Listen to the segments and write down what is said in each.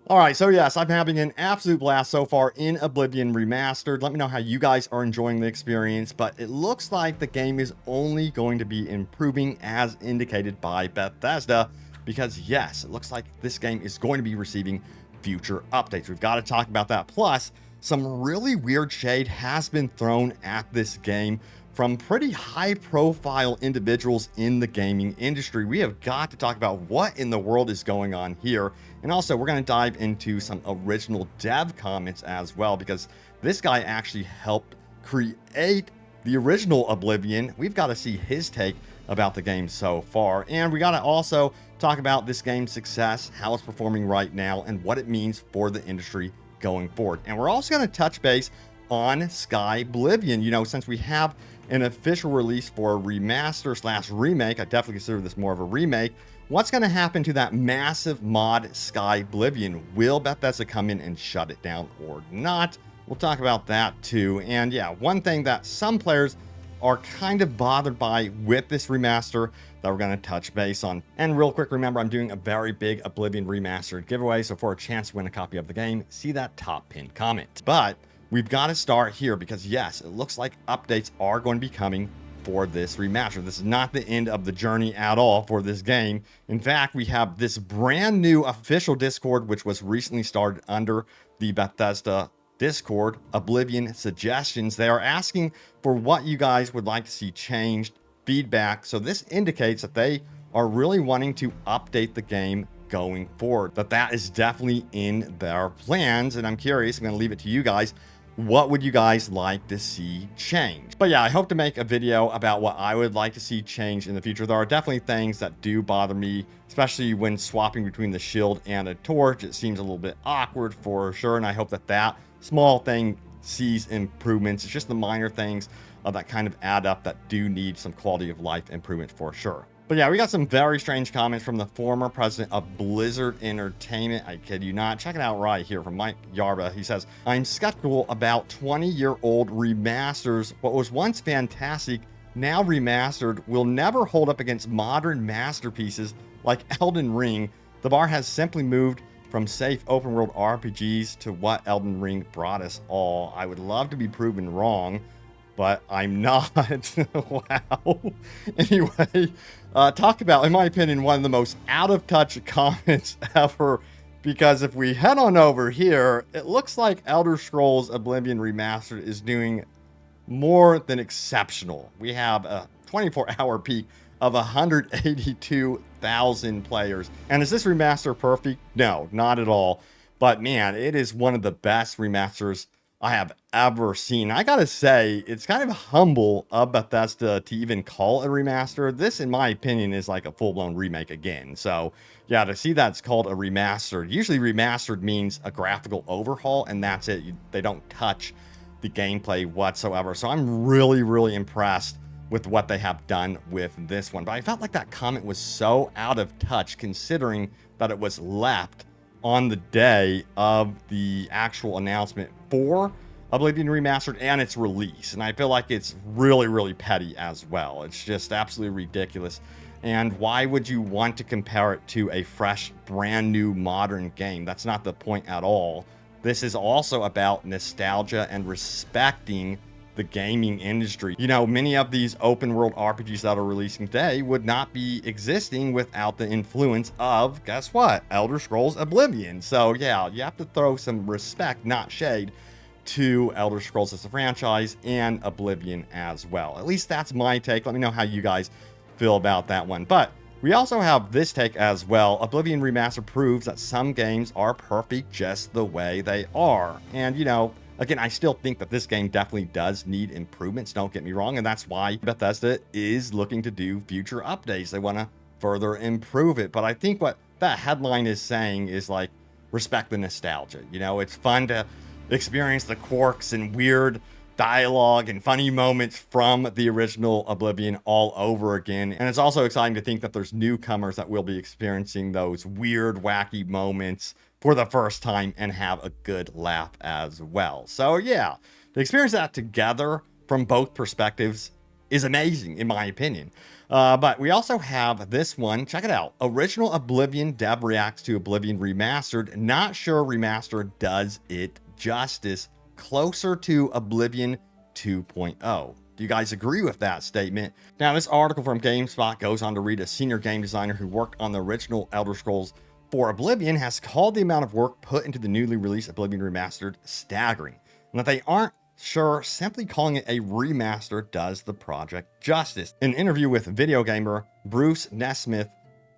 All right, so yes, I'm having an absolute blast so far in Oblivion Remastered. Let me know how you guys are enjoying the experience, but it looks like the game is only going to be improving as indicated by Bethesda, because yes, it looks like this game is going to be receiving future updates. We've got to talk about that. Plus, some really weird shade has been thrown at this game from pretty high-profile individuals in the gaming industry. We have got to talk about what in the world is going on here. And also, we're going to dive into some original dev comments as well, because this guy actually helped create the original Oblivion. We've got to see his take about the game so far. And we got to also talk about this game's success, how it's performing right now, and what it means for the industry going forward. And we're also going to touch base on Skyblivion. You know, since we have an official release for a remaster slash remake, I definitely consider this more of a remake. What's going to happen to that massive mod Skyblivion? Will Bethesda come in and shut it down or not? We'll talk about that too. And yeah, one thing that some players are kind of bothered by with this remaster that we're going to touch base on. And real quick, remember, I'm doing a very big Oblivion Remastered giveaway, so for a chance to win a copy of the game, see that top pinned comment. But we've got to start here because yes, it looks like updates are going to be coming for this remaster. This is not the end of the journey at all for this game. In fact, we have this brand new official Discord, which was recently started under the Bethesda Discord, Oblivion Suggestions. They are asking for what you guys would like to see changed, feedback. So this indicates that they are really wanting to update the game going forward, that is definitely in their plans. And I'm curious, I'm going to leave it to you guys. What would you guys like to see change? But yeah, I hope to make a video about what I would like to see change in the future. There are definitely things that do bother me, especially when swapping between the shield and a torch. It seems a little bit awkward for sure, and I hope that that small thing sees improvements. It's just the minor things that kind of add up that do need some quality of life improvement for sure. But yeah, we got some very strange comments from the former president of Blizzard Entertainment. I kid you not. Check it out right here from Mike Yarba. He says, I'm skeptical about 20-year-old remasters. What was once fantastic, now remastered, will never hold up against modern masterpieces like Elden Ring. The bar has simply moved from safe open world RPGs to what Elden Ring brought us all. I would love to be proven wrong, but I'm not. Wow. Anyway, talk about, in my opinion, one of the most out of touch comments ever. Because if we head on over here, it looks like Elder Scrolls Oblivion Remastered is doing more than exceptional. We have a 24-hour peak of 182,000 players. And is this remaster perfect? No, not at all. But man, it is one of the best remasters I have ever seen. I gotta say, it's kind of humble of Bethesda to even call a remaster. This, in my opinion, is like a full-blown remake again. So yeah, to see that's called a remastered. Usually remastered means a graphical overhaul, and that's it. They don't touch the gameplay whatsoever. So I'm really, really impressed with what they have done with this one. But I felt like that comment was so out of touch, considering that it was left on the day of the actual announcement for Oblivion Remastered and its release. And I feel like it's really, really petty as well. It's just absolutely ridiculous. And why would you want to compare it to a fresh, brand new, modern game? That's not the point at all. This is also about nostalgia and respecting the gaming industry. You know, many of these open world RPGs that are releasing today would not be existing without the influence of, guess what? Elder Scrolls Oblivion. So yeah, you have to throw some respect, not shade, to Elder Scrolls as a franchise and Oblivion as well. At least that's my take. Let me know how you guys feel about that one. But we also have this take as well. Oblivion Remastered proves that some games are perfect just the way they are. And you know, again, I still think that this game definitely does need improvements, don't get me wrong, and that's why Bethesda is looking to do future updates. They want to further improve it. But I think what that headline is saying is like, respect the nostalgia. You know, it's fun to experience the quirks and weird dialogue and funny moments from the original Oblivion all over again. And it's also exciting to think that there's newcomers that will be experiencing those weird, wacky moments for the first time and have a good laugh as well. So yeah, to experience that together from both perspectives is amazing, in my opinion. But we also have this one. Check it out. Original Oblivion dev reacts to Oblivion Remastered. Not sure Remastered does it justice. Closer to Oblivion 2.0. Do you guys agree with that statement? Now, this article from GameSpot goes on to read a senior game designer who worked on the original Elder Scrolls for Oblivion has called the amount of work put into the newly released Oblivion Remastered staggering, and that they aren't sure simply calling it a remaster does the project justice. In an interview with video gamer Bruce Nesmith,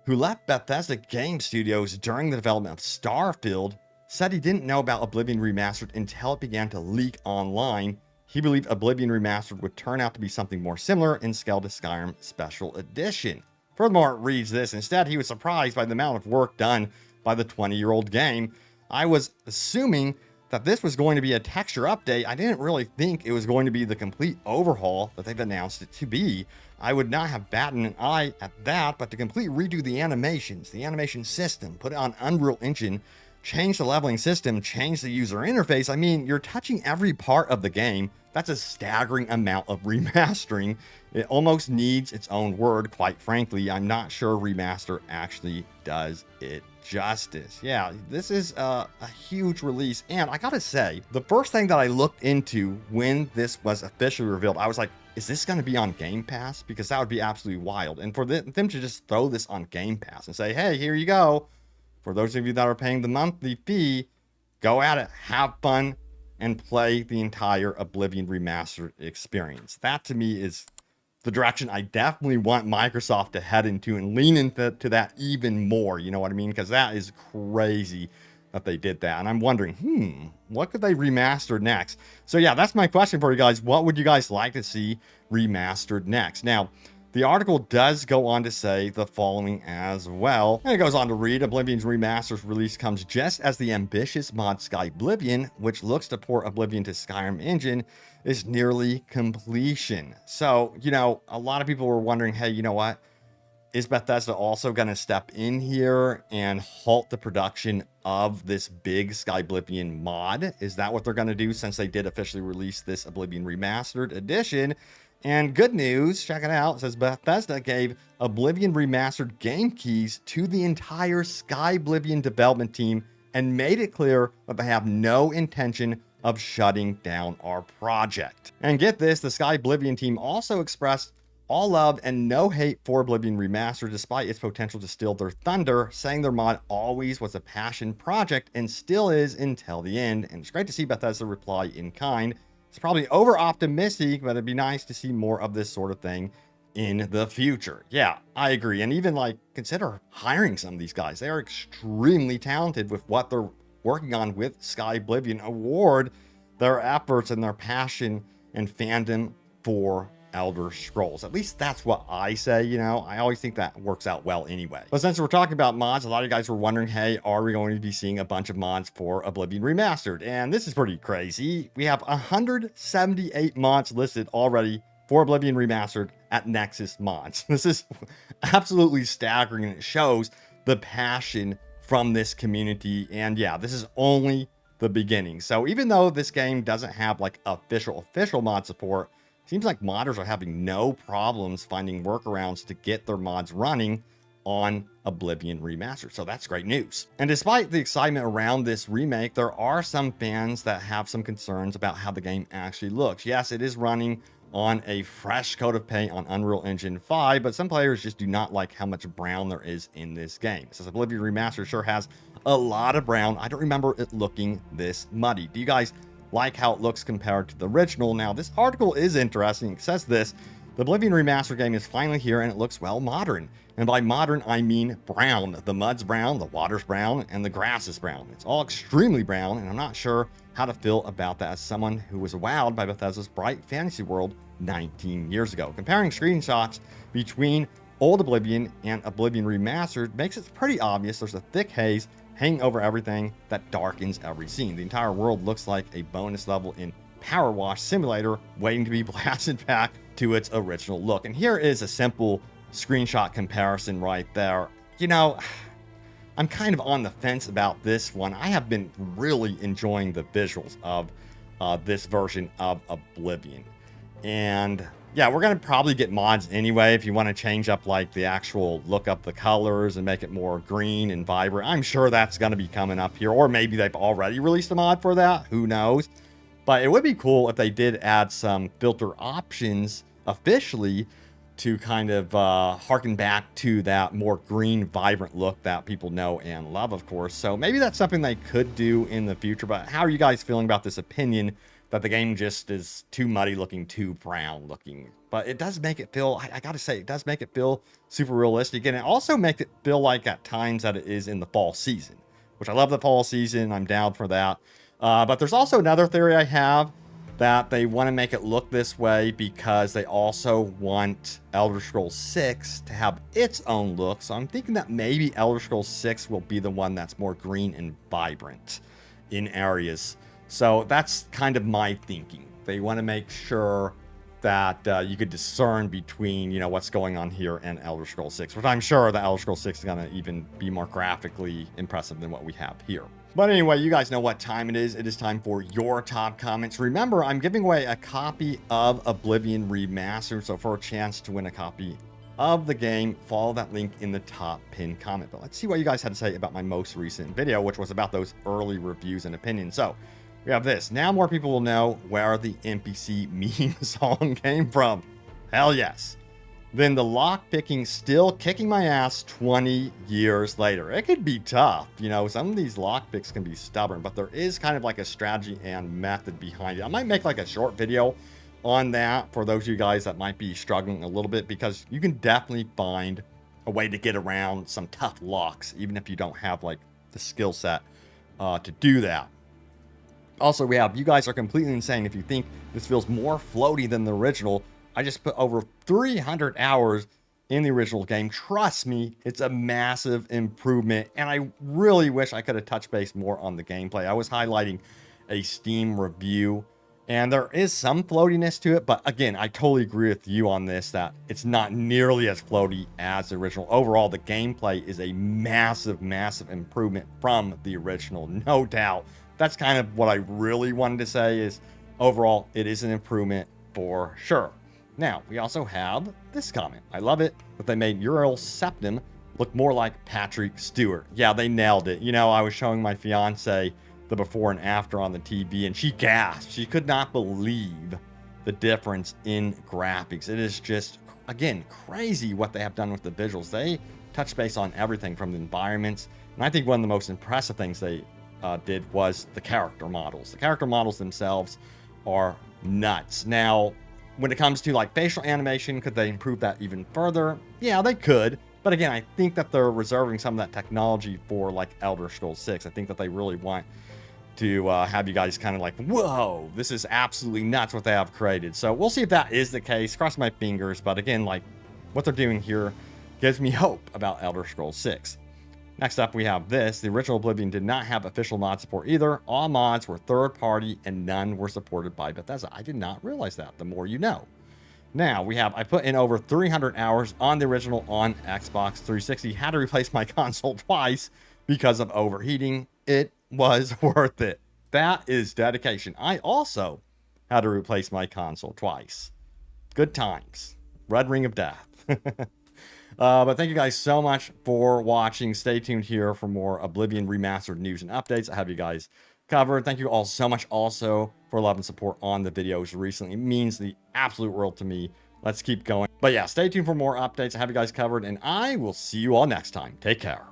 who left Bethesda Game Studios during the development of Starfield, said he didn't know about Oblivion Remastered until it began to leak online. He believed Oblivion Remastered would turn out to be something more similar in scale to Skyrim Special Edition. Furthermore, it reads this. Instead, he was surprised by the amount of work done by the 20-year-old game. I was assuming that this was going to be a texture update. I didn't really think it was going to be the complete overhaul that they've announced it to be. I would not have batted an eye at that, but to completely redo the animations, the animation system, put it on Unreal Engine, change the leveling system, change the user interface. I mean, you're touching every part of the game. That's a staggering amount of remastering. It almost needs its own word, quite frankly. I'm not sure remaster actually does it justice. Yeah, this is a huge release. And I gotta say, the first thing that I looked into when this was officially revealed, I was like, is this going to be on Game Pass? Because that would be absolutely wild. And for them to just throw this on Game Pass and say, hey, here you go. For those of you that are paying the monthly fee, go at it, have fun, and play the entire Oblivion Remastered experience. That to me is the direction I definitely want Microsoft to head into and lean into that even more. You know what I mean? Because that is crazy that they did that. And I'm wondering, what could they remaster next? So yeah, that's my question for you guys. What would you guys like to see remastered next? Now, the article does go on to say the following as well. And it goes on to read, Oblivion's Remastered's release comes just as the ambitious mod Skyblivion, which looks to port Oblivion to Skyrim engine, is nearly completion. So, you know, a lot of people were wondering, hey, you know what? Is Bethesda also going to step in here and halt the production of this big Skyblivion mod? Is that what they're going to do since they did officially release this Oblivion Remastered edition? And good news, check it out, it says Bethesda gave Oblivion Remastered game keys to the entire Skyblivion development team and made it clear that they have no intention of shutting down our project. And get this, the Skyblivion team also expressed all love and no hate for Oblivion Remastered despite its potential to steal their thunder, saying their mod always was a passion project and still is until the end. And it's great to see Bethesda reply in kind. It's probably over optimistic, but it'd be nice to see more of this sort of thing in the future. Yeah, I agree. And even like consider hiring some of these guys. They are extremely talented with what they're working on with Skyblivion. Award their efforts and their passion and fandom for Elder Scrolls. At least that's what I say, you know. I always think that works out well anyway. But since we're talking about mods, a lot of you guys were wondering, hey, are we going to be seeing a bunch of mods for Oblivion Remastered? And this is pretty crazy. We have 178 mods listed already for Oblivion Remastered at Nexus Mods. This is absolutely staggering, and it shows the passion from this community. And yeah, this is only the beginning. So even though this game doesn't have like official mod support, seems like modders are having no problems finding workarounds to get their mods running on Oblivion Remastered. So that's great news. And despite the excitement around this remake, there are some fans that have some concerns about how the game actually looks. Yes, it is running on a fresh coat of paint on Unreal Engine 5, but some players just do not like how much brown there is in this game. Since Oblivion Remastered sure has a lot of brown, I don't remember it looking this muddy. Do you guys like how it looks compared to the original? Now, this article is interesting. It says this: the Oblivion Remastered game is finally here and it looks, well, modern. And by modern, I mean brown. The mud's brown, the water's brown, and the grass is brown. It's all extremely brown, and I'm not sure how to feel about that as someone who was wowed by Bethesda's bright fantasy world 19 years ago. Comparing screenshots between old Oblivion and Oblivion Remastered makes it pretty obvious there's a thick haze hanging over everything that darkens every scene. The entire world looks like a bonus level in Power Wash Simulator waiting to be blasted back to its original look. And here is a simple screenshot comparison right there. You know, I'm kind of on the fence about this one. I have been really enjoying the visuals of this version of Oblivion. And Yeah, we're going to probably get mods anyway if you want to change up like the actual look up the colors and make it more green and vibrant. I'm sure that's going to be coming up here, or maybe they've already released a mod for that. Who knows? But it would be cool if they did add some filter options officially to kind of harken back to that more green, vibrant look that people know and love, of course. So maybe that's something they could do in the future. But how are you guys feeling about this opinion that the game just is too muddy looking, too brown looking? But it does make it feel, I gotta say, it does make it feel super realistic. And it also makes it feel like at times that it is in the fall season, which I love the fall season. I'm down for that. But there's also another theory I have, that they want to make it look this way because they also want Elder Scrolls 6 to have its own look. So I'm thinking that maybe Elder Scrolls 6 will be the one that's more green and vibrant in areas. So that's kind of my thinking. They want to make sure that you could discern between, you know, what's going on here and Elder Scrolls 6, which I'm sure that Elder Scrolls 6 is going to even be more graphically impressive than what we have here. But anyway, you guys know what time it is. It is time for your top comments. Remember, I'm giving away a copy of Oblivion Remastered, so for a chance to win a copy of the game, follow that link in the top pinned comment. But let's see what you guys had to say about my most recent video, which was about those early reviews and opinions. So we have this. Now more people will know where the NPC meme song came from. Hell yes. Then the lockpicking still kicking my ass 20 years later. It could be tough. You know, some of these lockpicks can be stubborn, but there is kind of like a strategy and method behind it. I might make like a short video on that for those of you guys that might be struggling a little bit, because you can definitely find a way to get around some tough locks, even if you don't have like the skill set to do that. Also, we have, you guys are completely insane if you think this feels more floaty than the original. I just put over 300 hours in the original game. Trust me, it's a massive improvement. And I really wish I could have touched base more on the gameplay. I was highlighting a Steam review, and there is some floatiness to it. But again, I totally agree with you on this, that it's not nearly as floaty as the original. Overall, the gameplay is a massive, massive improvement from the original, no doubt. That's kind of what I really wanted to say, is overall, it is an improvement for sure. Now, we also have this comment. I love it that they made Uriel Septim look more like Patrick Stewart. Yeah, they nailed it. You know, I was showing my fiance the before and after on the TV, and she gasped. She could not believe the difference in graphics. It is just, again, crazy what they have done with the visuals. They touch base on everything from the environments. And I think one of the most impressive things they did was the character models. The character models themselves are nuts. Now, when it comes to like facial animation, could they improve that even further? Yeah, they could. But again, I think that they're reserving some of that technology for like Elder Scrolls 6. I think that they really want to have you guys kind of like, whoa, this is absolutely nuts what they have created. So we'll see if that is the case. Cross my fingers. But again, like what they're doing here gives me hope about Elder Scrolls 6. Next up, we have this. The original Oblivion did not have official mod support either. All mods were third-party and none were supported by Bethesda. I did not realize that. The more you know. Now, we have, I put in over 300 hours on the original on Xbox 360. Had to replace my console twice because of overheating. It was worth it. That is dedication. I also had to replace my console twice. Good times. Red Ring of Death. But thank you guys so much for watching. Stay tuned here for more Oblivion Remastered news and updates. I have you guys covered. Thank you all so much also for love and support on the videos recently. It means the absolute world to me. Let's keep going. But yeah, stay tuned for more updates. I have you guys covered, and I will see you all next time. Take care.